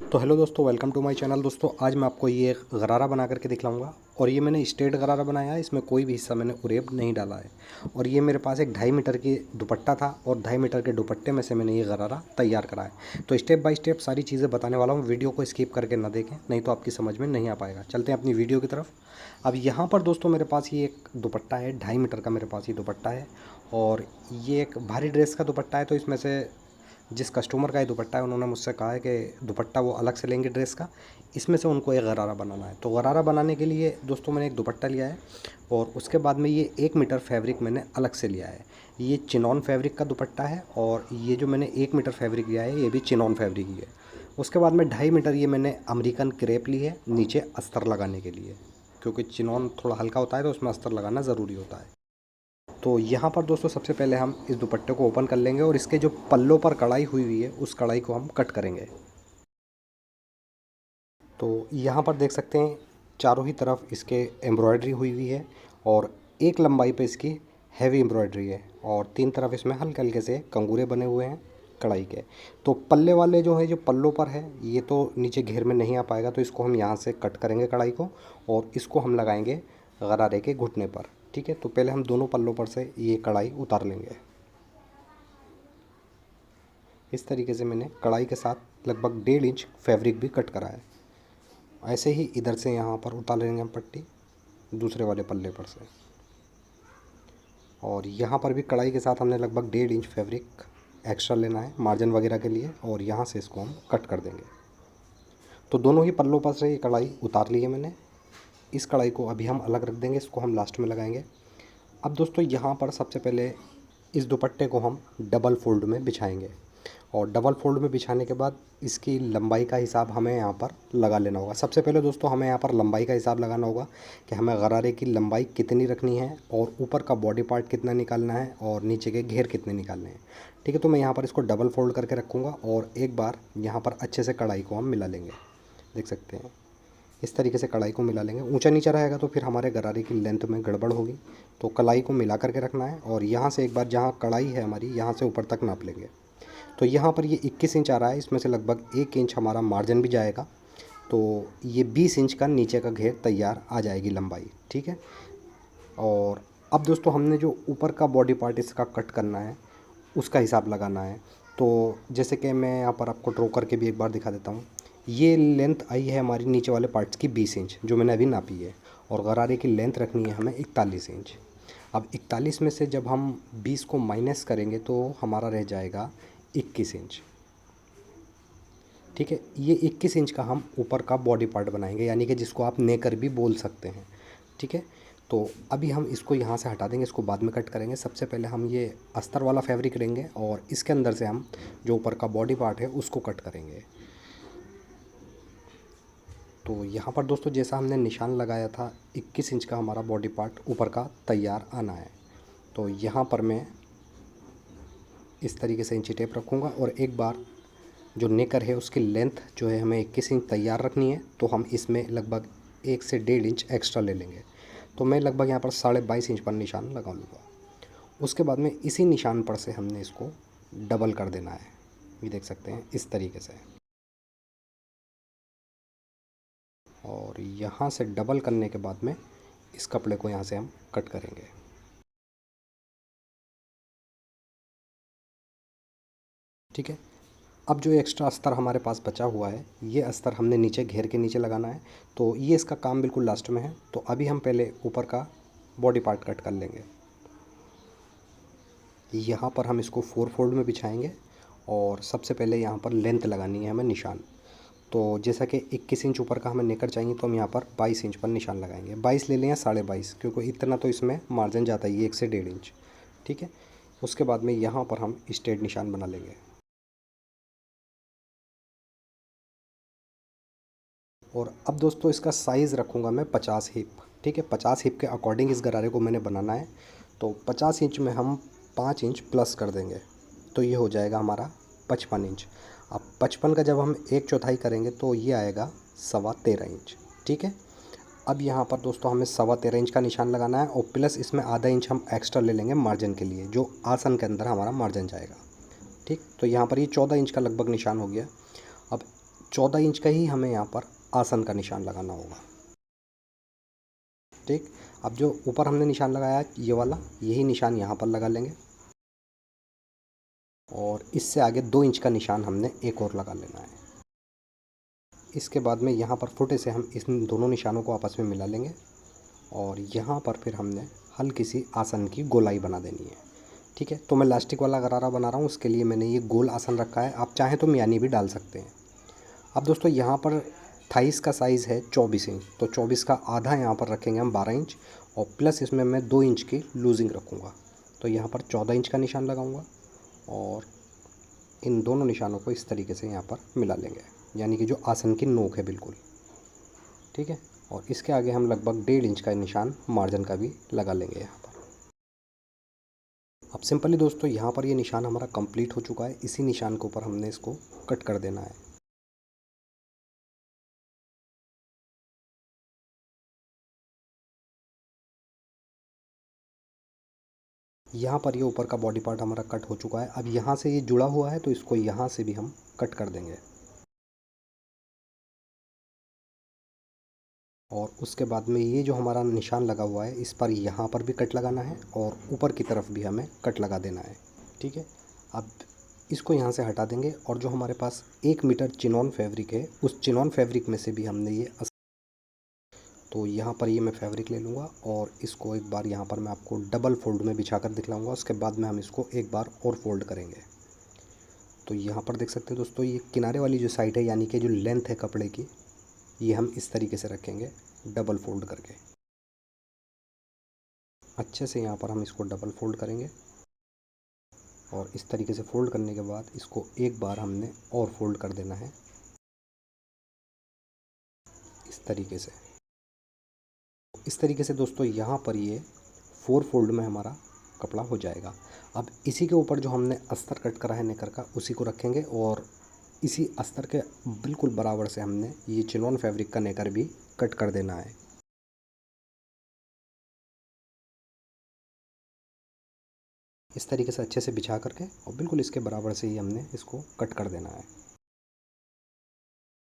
तो हेलो दोस्तों, welcome to my channel. दोस्तों आज मैं आपको ये एक गरारा बना करके दिखलाऊंगा। और ये मैंने स्ट्रेट गरारा बनाया है, इसमें कोई भी हिस्सा मैंने उरेब नहीं डाला है। और ये मेरे पास एक 2.5 मीटर की दुपट्टा था और 2.5 मीटर के दुपट्टे में से मैंने ये गरारा तैयार करा है। तो स्टेप बाय स्टेप सारी चीज़ें बताने वाला हूँ, वीडियो को स्किप करके ना देखें, नहीं तो आपकी समझ में नहीं आ पाएगा। चलते हैं अपनी वीडियो की तरफ। अब यहाँ पर दोस्तों मेरे पास ये एक दुपट्टा है, 2.5 मीटर का मेरे पास ये दुपट्टा है। और ये एक भारी ड्रेस का दुपट्टा है, तो इसमें से जिस कस्टमर का ये दुपट्टा है उन्होंने मुझसे कहा है कि दुपट्टा वो अलग से लेंगे ड्रेस का, इसमें से उनको एक गरारा बनाना है। तो गरारा बनाने के लिए दोस्तों मैंने एक दुपट्टा लिया है और उसके बाद में ये 1 मीटर फैब्रिक मैंने अलग से लिया है। ये चिनॉन फैब्रिक का दुपट्टा है और ये जो मैंने 1 मीटर फैब्रिक लिया है ये भी चिनॉन फैब्रिक ही है। उसके बाद में 2.5 मीटर ये मैंने अमेरिकन क्रेप ली है नीचे अस्तर लगाने के लिए, क्योंकि चिनॉन थोड़ा हल्का होता है तो उसमें अस्तर लगाना ज़रूरी होता है। तो यहाँ पर दोस्तों सबसे पहले हम इस दुपट्टे को ओपन कर लेंगे और इसके जो पल्लों पर कढ़ाई हुई हुई है उस कढ़ाई को हम कट करेंगे। तो यहाँ पर देख सकते हैं चारों ही तरफ इसके एम्ब्रॉयडरी हुई हुई है और एक लंबाई पे इसकी हैवी एम्ब्रॉयडरी है और 3 तरफ इसमें हल्के हल्के से कंगूरे बने हुए हैं कढ़ाई के। तो पल्ले वाले जो है, जो पल्लों पर है, ये तो नीचे घेर में नहीं आ पाएगा, तो इसको हम यहाँ से कट करेंगे कढ़ाई को और इसको हम लगाएंगे गरारे के घुटने पर। ठीक है, तो पहले हम दोनों पल्लों पर से ये कढ़ाई उतार लेंगे। इस तरीके से मैंने कढ़ाई के साथ लगभग 1.5 इंच फैब्रिक भी कट करा है। ऐसे ही इधर से यहाँ पर उतार लेंगे हम पट्टी दूसरे वाले पल्ले पर से। और यहाँ पर भी कढ़ाई के साथ हमने लगभग 1.5 इंच फैब्रिक एक्स्ट्रा लेना है मार्जिन वगैरह के लिए और यहाँ से इसको हम कट कर देंगे। तो दोनों ही पल्लों पर से ये कढ़ाई उतार ली है मैंने। इस कढ़ाई को अभी हम अलग रख देंगे, इसको हम लास्ट में लगाएंगे। अब दोस्तों यहाँ पर सबसे पहले इस दुपट्टे को हम डबल फोल्ड में बिछाएंगे और डबल फोल्ड में बिछाने के बाद इसकी लंबाई का हिसाब हमें यहाँ पर लगा लेना होगा। सबसे पहले दोस्तों हमें यहाँ पर लंबाई का हिसाब लगाना होगा कि हमें गरारे की लंबाई कितनी रखनी है और ऊपर का बॉडी पार्ट कितना निकालना है और नीचे के घेर कितने निकालने हैं। ठीक है, तो मैं यहाँ पर इसको डबल फोल्ड करके रखूँगा और एक बार यहाँ पर अच्छे से कढ़ाई को हम मिला लेंगे। देख सकते हैं इस तरीके से कढ़ाई को मिला लेंगे। ऊंचा नीचा रहेगा तो फिर हमारे गरारे की लेंथ में गड़बड़ होगी, तो कढ़ाई को मिला करके रखना है और यहाँ से एक बार जहाँ कढ़ाई है हमारी यहाँ से ऊपर तक नाप लेंगे। तो यहाँ पर ये 21 इंच आ रहा है, इसमें से लगभग 1 इंच हमारा मार्जिन भी जाएगा, तो ये 20 इंच का नीचे का घेर तैयार आ जाएगी लंबाई। ठीक है, और अब दोस्तों हमने जो ऊपर का बॉडी पार्ट इसका कट करना है उसका हिसाब लगाना है। तो जैसे कि मैं यहाँ पर आपको ड्रॉ करके भी एक बार दिखा देता हूँ। ये लेंथ आई है हमारी नीचे वाले पार्ट्स की 20 इंच जो मैंने अभी नापी है और गरारे की लेंथ रखनी है हमें 41 इंच। अब 41 में से जब हम 20 को माइनस करेंगे तो हमारा रह जाएगा 21 इंच। ठीक है, ये 21 इंच का हम ऊपर का बॉडी पार्ट बनाएंगे, यानी कि जिसको आप नेकर भी बोल सकते हैं। ठीक है, तो अभी हम इसको यहाँ से हटा देंगे, इसको बाद में कट करेंगे। सबसे पहले हम ये अस्तर वाला फैब्रिक लेंगे और इसके अंदर से हम जो ऊपर का बॉडी पार्ट है उसको कट करेंगे। तो यहाँ पर दोस्तों जैसा हमने निशान लगाया था 21 इंच का हमारा बॉडी पार्ट ऊपर का तैयार आना है। तो यहाँ पर मैं इस तरीके से इंची टेप रखूँगा और एक बार जो नेकर है उसकी लेंथ जो है हमें 21 इंच तैयार रखनी है, तो हम इसमें लगभग 1 से 1.5 इंच एक्स्ट्रा ले लेंगे। तो मैं लगभग यहाँ पर 22.5 इंच पर निशान लगा लूँगा। उसके बाद में इसी निशान पर से हमने इसको डबल कर देना है। ये देख सकते हैं इस तरीके से, और यहाँ से डबल करने के बाद में इस कपड़े को यहाँ से हम कट करेंगे। ठीक है, अब जो एक्स्ट्रा अस्तर हमारे पास बचा हुआ है ये अस्तर हमने नीचे घेर के नीचे लगाना है, तो ये इसका काम बिल्कुल लास्ट में है। तो अभी हम पहले ऊपर का बॉडी पार्ट कट कर लेंगे। यहाँ पर हम इसको 4 फोल्ड में बिछाएंगे और सबसे पहले यहाँ पर लेंथ लगानी है हमें निशान। तो जैसा कि 21 इंच ऊपर का हमें नेकर चाहिए, तो हम यहाँ पर 22 इंच पर निशान लगाएंगे। 22 ले लें या 22.5, क्योंकि इतना तो इसमें मार्जिन जाता ही है 1 से 1.5 इंच। ठीक है, उसके बाद में यहाँ पर हम स्ट्रेट निशान बना लेंगे और अब दोस्तों इसका साइज़ रखूँगा मैं 50 हिप। ठीक है, 50 हिप के अकॉर्डिंग इस गरारे को मैंने बनाना है। तो 50 इंच में हम 5 इंच प्लस कर देंगे, तो ये हो जाएगा हमारा 55 इंच। अब 55 का जब हम 1/4 करेंगे तो ये आएगा 13.25 इंच। ठीक है, अब यहाँ पर दोस्तों हमें 13.25 इंच का निशान लगाना है और प्लस इसमें आधा इंच हम एक्स्ट्रा ले लेंगे मार्जिन के लिए, जो आसन के अंदर हमारा मार्जिन जाएगा। ठीक, तो यहाँ पर ये 14 इंच का लगभग निशान हो गया। अब 14 इंच का ही हमें यहाँ पर आसन का निशान लगाना होगा। ठीक, अब जो ऊपर हमने निशान लगाया है ये वाला, यही निशान यहाँ पर लगा लेंगे और इससे आगे 2 इंच का निशान हमने एक और लगा लेना है। इसके बाद में यहाँ पर फुटे से हम इन दोनों निशानों को आपस में मिला लेंगे और यहाँ पर फिर हमने हल्की सी आसन की गोलाई बना देनी है। ठीक है, तो मैं लास्टिक वाला गरारा बना रहा हूँ, उसके लिए मैंने ये गोल आसन रखा है। आप चाहें तो मियानी भी डाल सकते हैं। अब दोस्तों यहाँ पर थाइस का साइज़ है 24 इंच, तो 24 का आधा यहाँ पर रखेंगे हम 12 इंच और प्लस इसमें मैं 2 इंच की लूजिंग रखूँगा। तो यहाँ पर 14 इंच का निशान लगाऊँगा और इन दोनों निशानों को इस तरीके से यहाँ पर मिला लेंगे, यानी कि जो आसन की नोक है बिल्कुल। ठीक है, और इसके आगे हम लगभग 1.5 इंच का निशान मार्जिन का भी लगा लेंगे यहाँ पर। अब सिंपली दोस्तों यहाँ पर ये निशान हमारा कंप्लीट हो चुका है। इसी निशान के ऊपर हमने इसको कट कर देना है। यहाँ पर ये ऊपर का बॉडी पार्ट हमारा कट हो चुका है। अब यहाँ से ये जुड़ा हुआ है तो इसको यहाँ से भी हम कट कर देंगे और उसके बाद में ये जो हमारा निशान लगा हुआ है इस पर यहाँ पर भी कट लगाना है और ऊपर की तरफ भी हमें कट लगा देना है। ठीक है, अब इसको यहाँ से हटा देंगे और जो हमारे पास 1 मीटर चिनॉन फैब्रिक है उस चिनॉन फैब्रिक में से भी हमने ये तो यहाँ पर ये मैं फैब्रिक ले लूँगा और इसको एक बार यहाँ पर मैं आपको डबल फोल्ड में बिछा कर दिखलाऊँगा। उसके बाद में हम इसको एक बार और फोल्ड करेंगे। तो यहाँ पर देख सकते हैं दोस्तों, ये किनारे वाली जो साइड है यानी कि जो लेंथ है कपड़े की, ये हम इस तरीके से रखेंगे डबल फोल्ड करके। अच्छे से यहाँ पर हम इसको डबल फोल्ड करेंगे और इस तरीके से फोल्ड करने के बाद इसको एक बार हमने और फोल्ड कर देना है इस तरीके से। इस तरीके से दोस्तों यहाँ पर ये 4 फोल्ड में हमारा कपड़ा हो जाएगा। अब इसी के ऊपर जो हमने अस्तर कट करा है नेकर का उसी को रखेंगे और इसी अस्तर के बिल्कुल बराबर से हमने ये चिनॉन फैब्रिक का नेकर भी कट कर देना है। इस तरीके से अच्छे से बिछा करके और बिल्कुल इसके बराबर से ही हमने इसको कट कर देना है।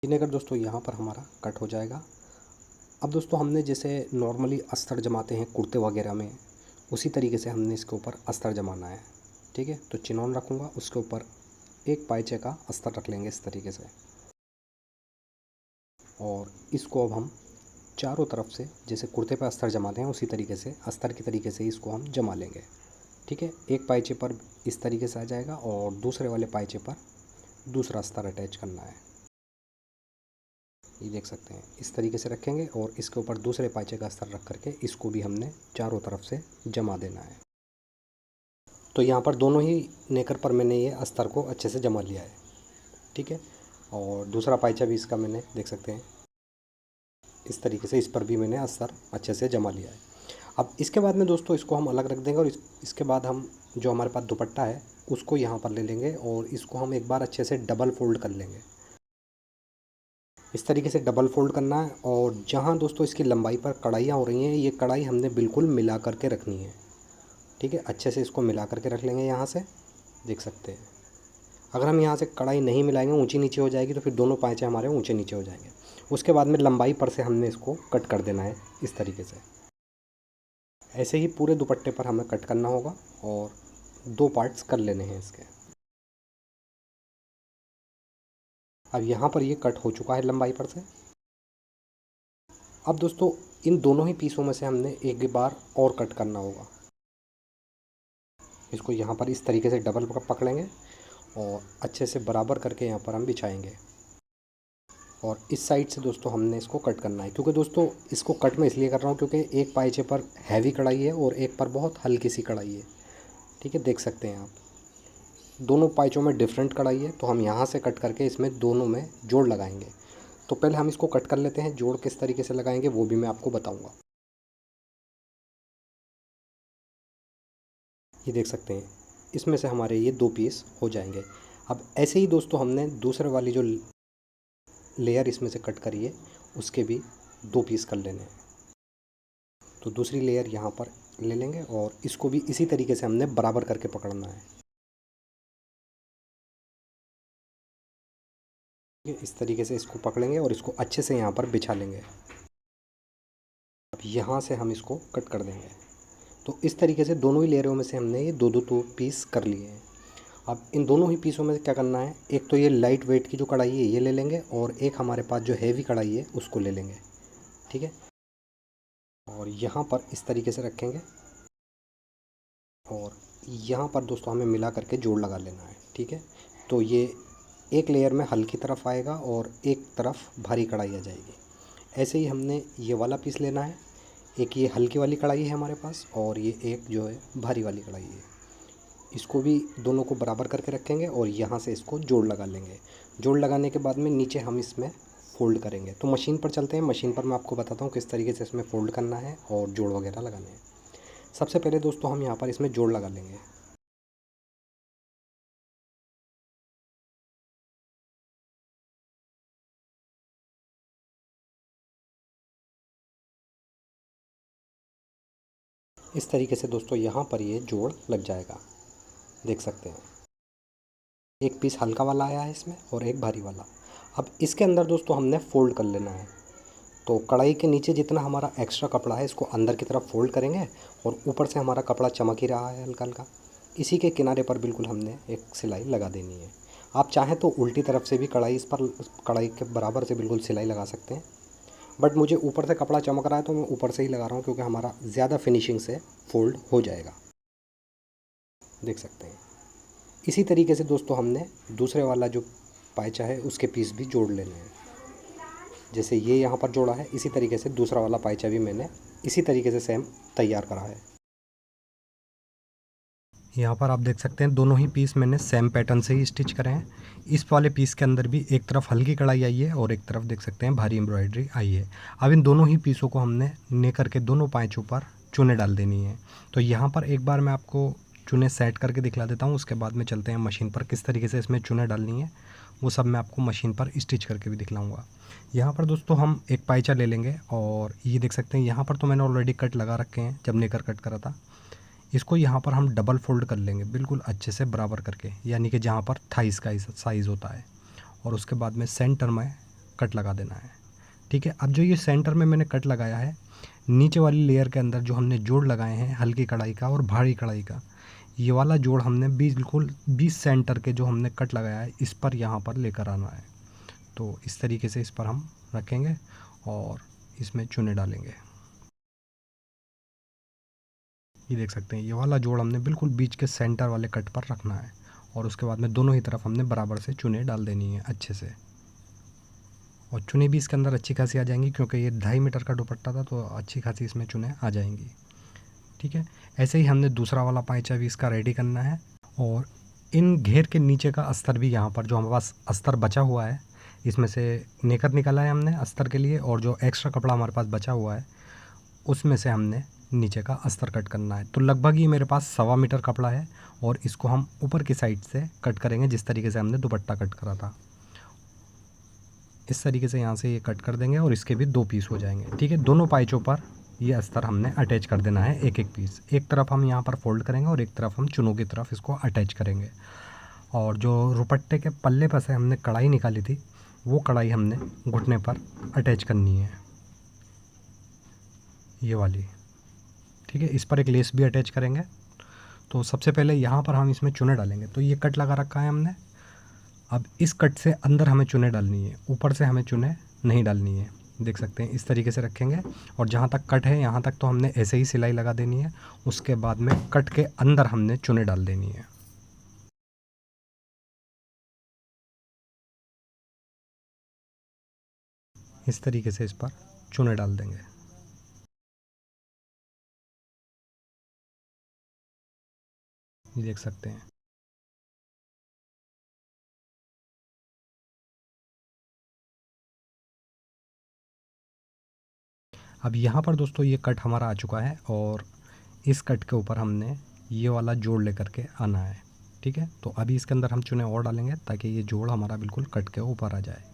ये नेकर दोस्तों यहाँ पर हमारा कट हो जाएगा। अब दोस्तों हमने जैसे नॉर्मली अस्तर जमाते हैं कुर्ते वगैरह में, उसी तरीके से हमने इसके ऊपर अस्तर जमाना है। ठीक है, तो चिनॉन रखूँगा, उसके ऊपर एक पाइचे का अस्तर रख लेंगे इस तरीके से और इसको अब हम चारों तरफ से जैसे कुर्ते पर अस्तर जमाते हैं उसी तरीके से अस्तर की तरीके से इसको हम जमा लेंगे। ठीक है, एक पाइचे पर इस तरीके से आ जाएगा और दूसरे वाले पाइचे पर दूसरा अस्तर अटैच करना है। ये देख सकते हैं, इस तरीके से रखेंगे और इसके ऊपर दूसरे पाइचे का अस्तर रख करके इसको भी हमने चारों तरफ से जमा देना है। तो यहाँ पर दोनों ही नेकर पर मैंने ये अस्तर को अच्छे से जमा लिया है। ठीक है, और दूसरा पाइचा भी इसका मैंने देख सकते हैं इस तरीके से, इस पर भी मैंने अस्तर अच्छे से जमा लिया है। अब इसके बाद में दोस्तों इसको हम अलग रख देंगे और इसके बाद हम जो हमारे पास दुपट्टा है उसको यहाँ पर ले लेंगे और इसको हम एक बार अच्छे से डबल फोल्ड कर लेंगे। इस तरीके से डबल फोल्ड करना है और जहाँ दोस्तों इसकी लंबाई पर कढ़ाइयाँ हो रही हैं ये कढ़ाई हमने बिल्कुल मिला करके रखनी है। ठीक है, अच्छे से इसको मिला करके रख लेंगे। यहाँ से देख सकते हैं, अगर हम यहाँ से कढ़ाई नहीं मिलाएंगे ऊंची नीचे हो जाएगी तो फिर दोनों पाँचे हमारे ऊंचे नीचे हो जाएंगे। उसके बाद में लंबाई पर से हमने इसको कट कर देना है इस तरीके से। ऐसे ही पूरे दुपट्टे पर हमें कट करना होगा और 2 पार्ट्स कर लेने हैं इसके। अब यहाँ पर ये कट हो चुका है लंबाई पर से। अब दोस्तों इन दोनों ही पीसों में से हमने एक बार और कट करना होगा। इसको यहाँ पर इस तरीके से डबल पकड़ेंगे और अच्छे से बराबर करके यहाँ पर हम बिछाएंगे और इस साइड से दोस्तों हमने इसको कट करना है। क्योंकि दोस्तों इसको कट मैं इसलिए कर रहा हूँ क्योंकि एक पाइचे पर हैवी कढ़ाई है और एक पर बहुत हल्की सी कढ़ाई है। ठीक है, देख सकते हैं आप, दोनों पाइचों में डिफरेंट कढ़ाई है तो हम यहाँ से कट करके इसमें दोनों में जोड़ लगाएंगे। तो पहले हम इसको कट कर लेते हैं, जोड़ किस तरीके से लगाएंगे वो भी मैं आपको बताऊँगा। ये देख सकते हैं, इसमें से हमारे ये 2 पीस हो जाएंगे। अब ऐसे ही दोस्तों हमने दूसरे वाली जो लेयर इसमें से कट करी है उसके भी 2 पीस कर लेने हैं। तो दूसरी लेयर यहाँ पर ले लेंगे और इसको भी इसी तरीके से हमने बराबर करके पकड़ना है। इस तरीके से इसको पकड़ेंगे और इसको अच्छे से यहाँ पर बिछा लेंगे। अब यहाँ से हम इसको कट कर देंगे। तो इस तरीके से दोनों ही लेयरों में से हमने ये दो दो दो पीस कर लिए हैं। अब इन दोनों ही पीसों में क्या करना है, एक तो ये लाइट वेट की जो कढ़ाई है ये ले लेंगे और एक हमारे पास जो हैवी कढ़ाई है उसको ले लेंगे। ठीक है, और यहाँ पर इस तरीके से रखेंगे और यहाँ पर दोस्तों हमें मिला करके जोड़ लगा लेना है। ठीक है, तो ये एक लेयर में हल्की तरफ आएगा और एक तरफ भारी कढ़ाई आ जाएगी। ऐसे ही हमने ये वाला पीस लेना है। एक ये हल्की वाली कढ़ाई है हमारे पास और ये एक जो है भारी वाली कढ़ाई है। इसको भी दोनों को बराबर करके रखेंगे और यहाँ से इसको जोड़ लगा लेंगे। जोड़ लगाने के बाद में नीचे हम इसमें फ़ोल्ड करेंगे। तो मशीन पर चलते हैं, मशीन पर मैं आपको बताता हूँ किस तरीके से इसमें फ़ोल्ड करना है और जोड़ वगैरह लगाने हैं। सबसे पहले दोस्तों हम यहाँ पर इसमें जोड़ लगा लेंगे। इस तरीके से दोस्तों यहाँ पर ये जोड़ लग जाएगा, देख सकते हैं। एक पीस हल्का वाला आया है इसमें और एक भारी वाला। अब इसके अंदर दोस्तों हमने फ़ोल्ड कर लेना है। तो कढ़ाई के नीचे जितना हमारा एक्स्ट्रा कपड़ा है इसको अंदर की तरफ फ़ोल्ड करेंगे और ऊपर से हमारा कपड़ा चमक ही रहा है हल्का हल्का, इसी के किनारे पर बिल्कुल हमने एक सिलाई लगा देनी है। आप चाहें तो उल्टी तरफ से भी कढ़ाई इस पर कढ़ाई के बराबर से बिल्कुल सिलाई लगा सकते हैं, बट मुझे ऊपर से कपड़ा चमक रहा है तो मैं ऊपर से ही लगा रहा हूँ क्योंकि हमारा ज़्यादा फिनिशिंग से फ़ोल्ड हो जाएगा, देख सकते हैं। इसी तरीके से दोस्तों हमने दूसरे वाला जो पायचा है उसके पीस भी जोड़ लेने हैं। जैसे ये यहाँ पर जोड़ा है इसी तरीके से दूसरा वाला पायचा भी मैंने इसी तरीके से सेम तैयार करा है। यहाँ पर आप देख सकते हैं दोनों ही पीस मैंने सेम पैटर्न से ही स्टिच करे हैं। इस वाले पीस के अंदर भी एक तरफ हल्की कढ़ाई आई है और एक तरफ देख सकते हैं भारी एम्ब्रॉयडरी आई है। अब इन दोनों ही पीसों को हमने ने करके दोनों पायचों पर चुने डाल देनी है। तो यहाँ पर एक बार मैं आपको चुने सेट करके दिखला देता हूँ, उसके बाद में चलते हैं मशीन पर किस तरीके से इसमें चुने डालनी है वो सब मैं आपको मशीन पर स्टिच करके भी दिखलाऊँगा। यहाँ पर दोस्तों हम एक पायचा ले लेंगे और ये देख सकते हैं यहाँ पर तो मैंने ऑलरेडी कट लगा रखे हैं जब नेकर कट करा था। इसको यहाँ पर हम डबल फोल्ड कर लेंगे बिल्कुल अच्छे से बराबर करके, यानी कि जहाँ पर थाइस का साइज़ होता है, और उसके बाद में सेंटर में कट लगा देना है। ठीक है, अब जो ये सेंटर में मैंने कट लगाया है, नीचे वाली लेयर के अंदर जो हमने जोड़ लगाए हैं हल्की कढ़ाई का और भारी कढ़ाई का, ये वाला जोड़ हमने बिल्कुल 20 सेंटर के जो हमने कट लगाया है इस पर यहाँ पर लेकर आना है। तो इस तरीके से इस पर हम रखेंगे और इसमें चुने डालेंगे। ये देख सकते हैं ये वाला जोड़ हमने बिल्कुल बीच के सेंटर वाले कट पर रखना है और उसके बाद में दोनों ही तरफ हमने बराबर से चुने डाल देनी है अच्छे से। और चुने भी इसके अंदर अच्छी खासी आ जाएंगी क्योंकि ये 2.5 मीटर का दुपट्टा था तो अच्छी खासी इसमें चुने आ जाएंगी। ठीक है, ऐसे ही हमने दूसरा वाला पाइचा भी इसका रेडी करना है। और इन घेर के नीचे का अस्तर भी यहाँ पर जो हमारे पास अस्तर बचा हुआ है इसमें से नेकर निकाला है हमने अस्तर के लिए, और जो एक्स्ट्रा कपड़ा हमारे पास बचा हुआ है उसमें से हमने नीचे का अस्तर कट करना है। तो लगभग ये मेरे पास 1.25 मीटर कपड़ा है और इसको हम ऊपर की साइड से कट करेंगे जिस तरीके से हमने दुपट्टा कट करा था। इस तरीके से यहाँ से ये कट कर देंगे और इसके भी 2 पीस हो जाएंगे। ठीक है, दोनों पाइचों पर ये अस्तर हमने अटैच कर देना है एक एक पीस। एक तरफ हम यहाँ पर फोल्ड करेंगे और एक तरफ हम चुनों की तरफ इसको अटैच करेंगे। और जो दुपट्टे के पल्ले पर से हमने कढ़ाई निकाली थी वो कढ़ाई हमने घुटने पर अटैच करनी है, ये वाली। ठीक है, इस पर एक लेस भी अटैच करेंगे। तो सबसे पहले यहाँ पर हम इसमें चुने डालेंगे। तो ये कट लगा रखा है हमने, अब इस कट से अंदर हमें चुने डालनी है, ऊपर से हमें चुने नहीं डालनी है। देख सकते हैं इस तरीके से रखेंगे और जहाँ तक कट है यहाँ तक तो हमने ऐसे ही सिलाई लगा देनी है। उसके बाद में कट के अंदर हमने चुने डाल देनी है। इस तरीके से इस पर चुने डाल देंगे। ये देख सकते हैं। अब यहाँ पर दोस्तों ये कट हमारा आ चुका है और इस कट के ऊपर हमने ये वाला जोड़ लेकर के आना है। ठीक है, तो अभी इसके अंदर हम चुने और डालेंगे ताकि ये जोड़ हमारा बिल्कुल कट के ऊपर आ जाए।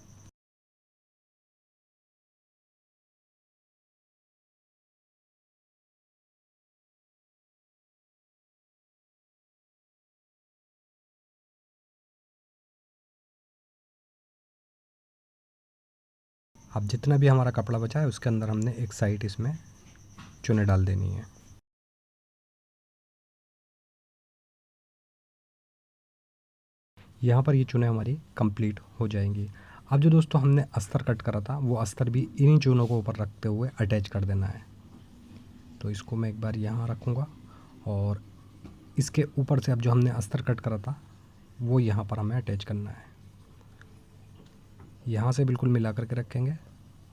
अब जितना भी हमारा कपड़ा बचा है उसके अंदर हमने एक साइड इसमें चुने डाल देनी है। यहाँ पर ये चुने हमारी कंप्लीट हो जाएंगी। अब जो दोस्तों हमने अस्तर कट करा था वो अस्तर भी इन्हीं चूनों को ऊपर रखते हुए अटैच कर देना है। तो इसको मैं एक बार यहाँ रखूँगा और इसके ऊपर से अब जो हमने अस्तर कट करा था वो यहाँ पर हमें अटैच करना है। यहाँ से बिल्कुल मिला करके रखेंगे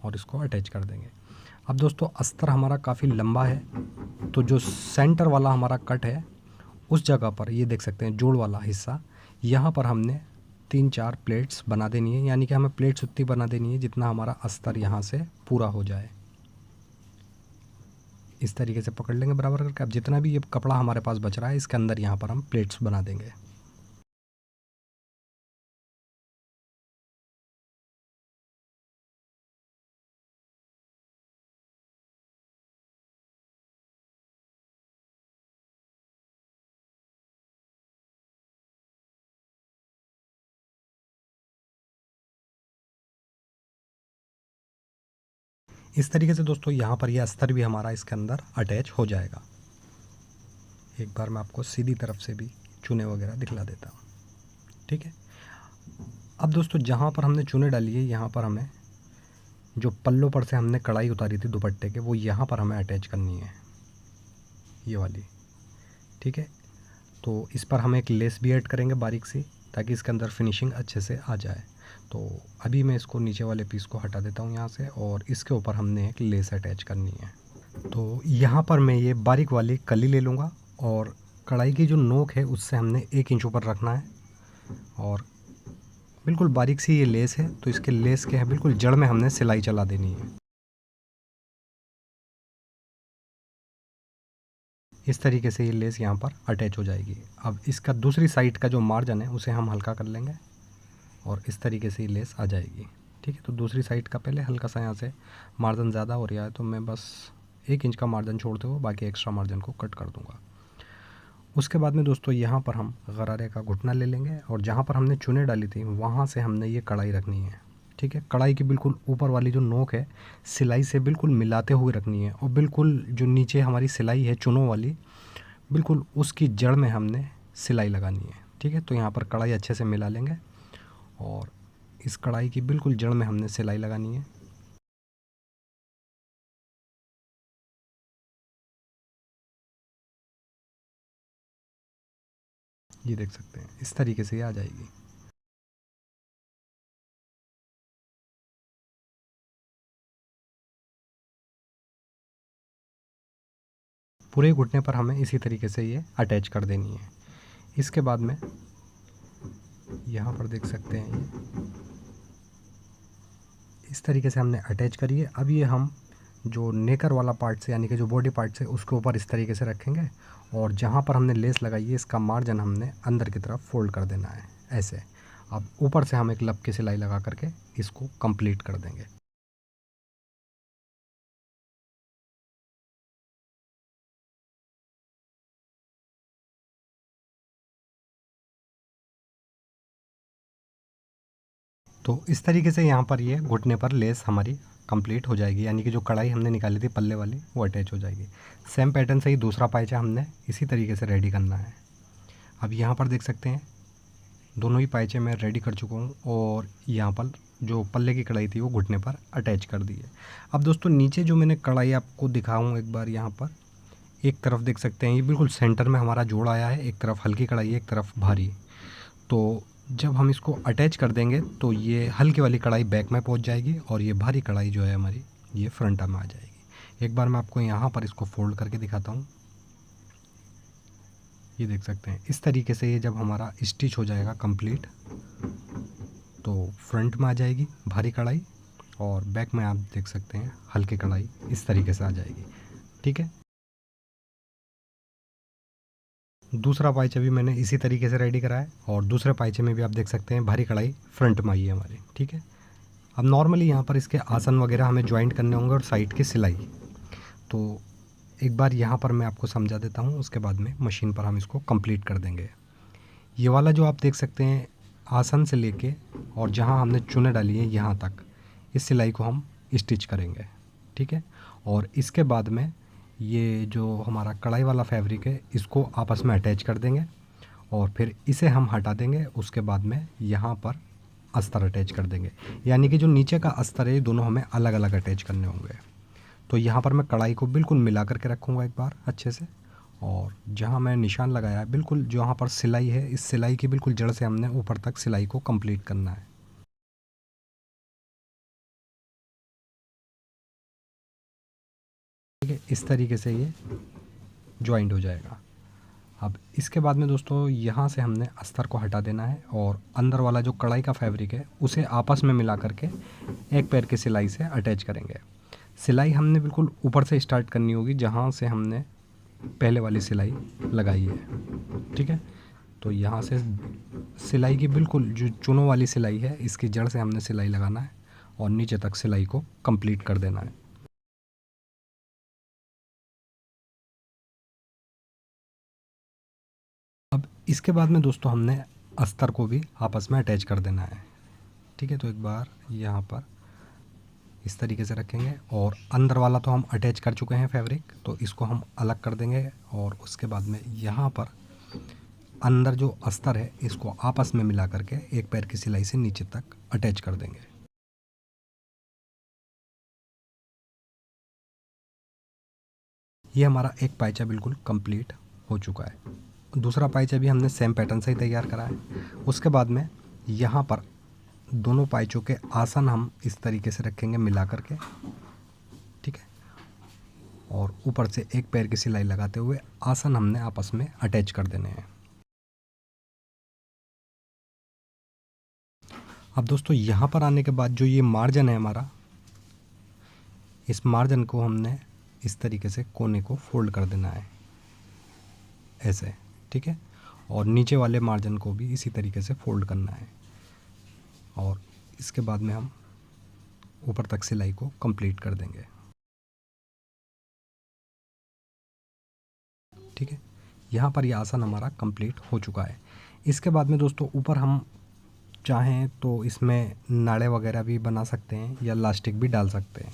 और इसको अटैच कर देंगे। अब दोस्तों अस्तर हमारा काफ़ी लंबा है, तो जो सेंटर वाला हमारा कट है उस जगह पर ये देख सकते हैं जोड़ वाला हिस्सा, यहाँ पर हमने 3-4 प्लेट्स बना देनी है। यानी कि हमें प्लेट्स उतनी बना देनी है जितना हमारा अस्तर यहाँ से पूरा हो जाए। इस तरीके से पकड़ लेंगे बराबर करके। अब जितना भी ये कपड़ा हमारे पास बच रहा है इसके अंदर यहाँ पर हम प्लेट्स बना देंगे। इस तरीके से दोस्तों यहाँ पर ये अस्तर भी हमारा इसके अंदर अटैच हो जाएगा। एक बार मैं आपको सीधी तरफ से भी चूने वगैरह दिखला देता हूँ, ठीक है। अब दोस्तों जहाँ पर हमने चूने डाली है यहाँ पर हमें जो पल्लों पर से हमने कढ़ाई उतारी थी दुपट्टे के वो यहाँ पर हमें अटैच करनी है, ये वाली, ठीक है। तो इस पर हम एक लेस भी ऐड करेंगे बारीक सी, ताकि इसके अंदर फिनिशिंग अच्छे से आ जाए। तो अभी मैं इसको नीचे वाले पीस को हटा देता हूँ यहाँ से और इसके ऊपर हमने एक लेस अटैच करनी है। तो यहाँ पर मैं ये बारीक वाली कली ले लूँगा और कढ़ाई की जो नोक है उससे हमने 1 इंच ऊपर रखना है और बिल्कुल बारीक सी ये लेस है, तो इसके लेस के है बिल्कुल जड़ में हमने सिलाई चला देनी है। इस तरीके से ये लेस यहाँ पर अटैच हो जाएगी। अब इसका दूसरी साइड का जो मार्जिन है उसे हम हल्का कर लेंगे और इस तरीके से ये लेस आ जाएगी, ठीक है। तो दूसरी साइड का पहले हल्का सा यहाँ से मार्जिन ज़्यादा हो रहा है तो मैं बस 1 इंच का मार्जिन छोड़ते हुए बाकी एक्स्ट्रा मार्जिन को कट कर दूँगा। उसके बाद में दोस्तों यहाँ पर हम गरारे का घुटना ले लेंगे और जहाँ पर हमने चुने डाली थी वहाँ से हमने ये कढ़ाई रखनी है, ठीक है। कढ़ाई की बिल्कुल ऊपर वाली जो नोक है सिलाई से बिल्कुल मिलाते हुए रखनी है और बिल्कुल जो नीचे हमारी सिलाई है चुनों वाली बिल्कुल उसकी जड़ में हमने सिलाई लगानी है, ठीक है। तो यहाँ पर कढ़ाई अच्छे से मिला लेंगे और इस कढ़ाई की बिल्कुल जड़ में हमने सिलाई लगानी है। ये देख सकते हैं इस तरीके से ये आ जाएगी। पूरे घुटने पर हमें इसी तरीके से ये अटैच कर देनी है। इसके बाद में यहाँ पर देख सकते हैं ये इस तरीके से हमने अटैच करी है। अब ये हम जो नेकर वाला पार्ट से यानी कि जो बॉडी पार्ट से उसके ऊपर इस तरीके से रखेंगे और जहाँ पर हमने लेस लगाई है इसका मार्जिन हमने अंदर की तरफ फोल्ड कर देना है ऐसे। अब ऊपर से हम एक लब की सिलाई लगा करके इसको कंप्लीट कर देंगे। तो इस तरीके से यहाँ पर ये घुटने पर लेस हमारी कंप्लीट हो जाएगी, यानी कि जो कढ़ाई हमने निकाली थी पल्ले वाली वो अटैच हो जाएगी। सेम पैटर्न से ही दूसरा पायचा हमने इसी तरीके से रेडी करना है। अब यहाँ पर देख सकते हैं दोनों ही पायचे मैं रेडी कर चुका हूँ और यहाँ पर जो पल्ले की कढ़ाई थी वो घुटने पर अटैच कर दी है। अब दोस्तों नीचे जो मैंने कढ़ाई आपको दिखाऊँ एक बार, यहाँ पर एक तरफ देख सकते हैं ये बिल्कुल सेंटर में हमारा जोड़ आया है, एक तरफ हल्की कढ़ाई है एक तरफ भारी। तो जब हम इसको अटैच कर देंगे तो ये हल्की वाली कढ़ाई बैक में पहुंच जाएगी और ये भारी कढ़ाई जो है हमारी ये फ्रंट में आ जाएगी। एक बार मैं आपको यहाँ पर इसको फोल्ड करके दिखाता हूँ। ये देख सकते हैं इस तरीके से ये जब हमारा स्टिच हो जाएगा कंप्लीट तो फ्रंट में आ जाएगी भारी कढ़ाई और बैक में आप देख सकते हैं हल्की कढ़ाई इस तरीके से आ जाएगी, ठीक है। दूसरा पाइचा भी मैंने इसी तरीके से रेडी करा है और दूसरे पाइचे में भी आप देख सकते हैं भारी कढ़ाई फ्रंट में आई है हमारी, ठीक है। अब नॉर्मली यहाँ पर इसके आसन वगैरह हमें ज्वाइंट करने होंगे और साइड की सिलाई। तो एक बार यहाँ पर मैं आपको समझा देता हूँ, उसके बाद में मशीन पर हम इसको कंप्लीट कर देंगे। ये वाला जो आप देख सकते हैं आसन से लेके और जहाँ हमने चुने डाली है यहाँ तक इस सिलाई को हम स्टिच करेंगे। ठीक है, और इसके बाद में ये जो हमारा कढ़ाई वाला फैब्रिक है इसको आपस में अटैच कर देंगे और फिर इसे हम हटा देंगे। उसके बाद में यहाँ पर अस्तर अटैच कर देंगे, यानी कि जो नीचे का अस्तर है ये दोनों हमें अलग अलग अटैच करने होंगे। तो यहाँ पर मैं कढ़ाई को बिल्कुल मिला करके रखूँगा एक बार अच्छे से, और जहाँ मैं निशान लगाया है बिल्कुल जहाँ पर सिलाई है इस सिलाई की बिल्कुल जड़ से हमने ऊपर तक सिलाई को कंप्लीट करना है। ठीक है, इस तरीके से ये जॉइंट हो जाएगा। अब इसके बाद में दोस्तों यहाँ से हमने अस्तर को हटा देना है और अंदर वाला जो कढ़ाई का फैब्रिक है उसे आपस में मिला करके एक पैर की सिलाई से अटैच करेंगे। सिलाई हमने बिल्कुल ऊपर से स्टार्ट करनी होगी जहाँ से हमने पहले वाली सिलाई लगाई है। ठीक है, तो यहाँ से सिलाई की बिल्कुल जो चुनों वाली सिलाई है इसकी जड़ से हमने सिलाई लगाना है और नीचे तक सिलाई को कंप्लीट कर देना है। अब इसके बाद में दोस्तों हमने अस्तर को भी आपस में अटैच कर देना है। ठीक है, तो एक बार यहाँ पर इस तरीके से रखेंगे और अंदर वाला तो हम अटैच कर चुके हैं फैब्रिक, तो इसको हम अलग कर देंगे और उसके बाद में यहाँ पर अंदर जो अस्तर है इसको आपस में मिला करके एक पैर की सिलाई से नीचे तक अटैच कर देंगे। ये हमारा एक पायचा बिल्कुल कंप्लीट हो चुका है। दूसरा पायचा भी हमने सेम पैटर्न से ही तैयार करा है। उसके बाद में यहाँ पर दोनों पायचों के आसन हम इस तरीके से रखेंगे मिला करके। ठीक है, और ऊपर से एक पैर की सिलाई लगाते हुए आसन हमने आपस में अटैच कर देने हैं। अब दोस्तों यहाँ पर आने के बाद जो ये मार्जिन है हमारा, इस मार्जिन को हमने इस तरीके से कोने को फोल्ड कर देना है ऐसे। ठीक है, और नीचे वाले मार्जिन को भी इसी तरीके से फोल्ड करना है और इसके बाद में हम ऊपर तक सिलाई को कंप्लीट कर देंगे। ठीक है, यहाँ पर यह आसन हमारा कंप्लीट हो चुका है। इसके बाद में दोस्तों ऊपर हम चाहें तो इसमें नाड़े वगैरह भी बना सकते हैं या लास्टिक भी डाल सकते हैं।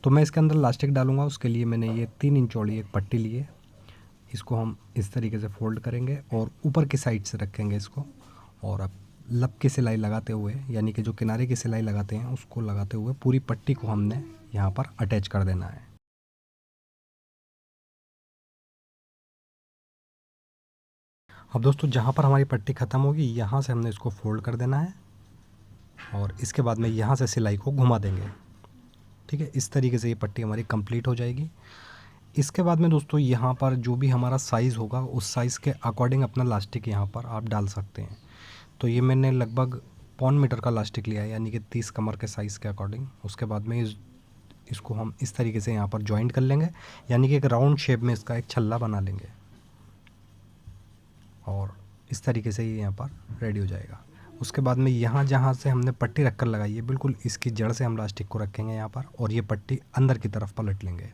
तो मैं इसके अंदर लास्टिक डालूंगा, उसके लिए मैंने ये 3 इंच चौड़ी एक पट्टी ली है। इसको हम इस तरीके से फोल्ड करेंगे और ऊपर की साइड से रखेंगे इसको, और अब लब की सिलाई लगाते हुए यानी कि जो किनारे की सिलाई लगाते हैं उसको लगाते हुए पूरी पट्टी को हमने यहाँ पर अटैच कर देना है। अब दोस्तों जहाँ पर हमारी पट्टी ख़त्म होगी यहाँ से हमने इसको फोल्ड कर देना है और इसके बाद में यहाँ से सिलाई को घुमा देंगे। ठीक है, इस तरीके से ये पट्टी हमारी कंप्लीट हो जाएगी। इसके बाद में दोस्तों यहाँ पर जो भी हमारा साइज़ होगा उस साइज़ के अकॉर्डिंग अपना लास्टिक यहाँ पर आप डाल सकते हैं। तो ये मैंने लगभग 1.25 मीटर का लास्टिक लिया है, यानी कि 30 कमर के साइज़ के अकॉर्डिंग। उसके बाद में इसको हम इस तरीके से यहाँ पर जॉइंट कर लेंगे, यानी कि एक राउंड शेप में इसका एक छल्ला बना लेंगे और इस तरीके से ये यहाँ पर रेडी हो जाएगा। उसके बाद में यहाँ जहाँ से हमने पट्टी रख कर लगाई है बिल्कुल इसकी जड़ से हम लास्टिक को रखेंगे यहाँ पर, और ये पट्टी अंदर की तरफ पलट लेंगे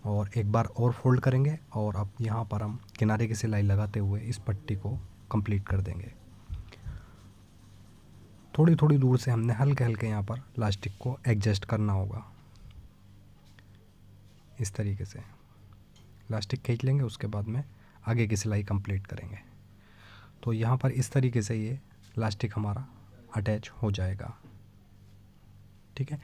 और एक बार और फोल्ड करेंगे और अब यहाँ पर हम किनारे की सिलाई लगाते हुए इस पट्टी को कंप्लीट कर देंगे। थोड़ी थोड़ी दूर से हमने हल्के हल्के यहाँ पर लास्टिक को एडजस्ट करना होगा। इस तरीके से लास्टिक खींच लेंगे, उसके बाद में आगे की सिलाई कंप्लीट करेंगे। तो यहाँ पर इस तरीके से ये लास्टिक हमारा अटैच हो जाएगा। ठीक है,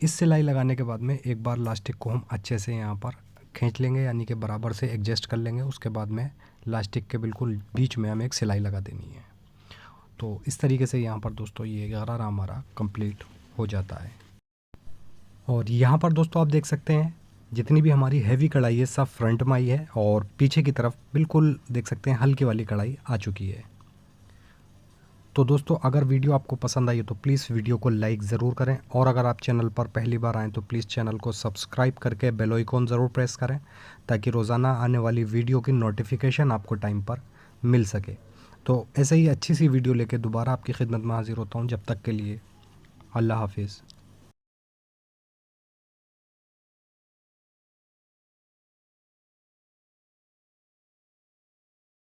इस सिलाई लगाने के बाद में एक बार लास्टिक को हम अच्छे से यहाँ पर खींच लेंगे, यानी कि बराबर से एडजस्ट कर लेंगे। उसके बाद में लास्टिक के बिल्कुल बीच में हमें एक सिलाई लगा देनी है। तो इस तरीके से यहाँ पर दोस्तों ये गरारा हमारा कंप्लीट हो जाता है। और यहाँ पर दोस्तों आप देख सकते हैं जितनी भी हमारी हैवी कढ़ाई है सब फ्रंट में आई है और पीछे की तरफ बिल्कुल देख सकते हैं हल्की वाली कढ़ाई आ चुकी है। तो दोस्तों अगर वीडियो आपको पसंद आई तो प्लीज़ वीडियो को लाइक ज़रूर करें, और अगर आप चैनल पर पहली बार आएँ तो प्लीज़ चैनल को सब्सक्राइब करके बेल आइकन ज़रूर प्रेस करें ताकि रोज़ाना आने वाली वीडियो की नोटिफिकेशन आपको टाइम पर मिल सके। तो ऐसे ही अच्छी सी वीडियो लेके दोबारा आपकी खिदमत में हाजिर होता हूँ। जब तक के लिए अल्लाह हाफिज़।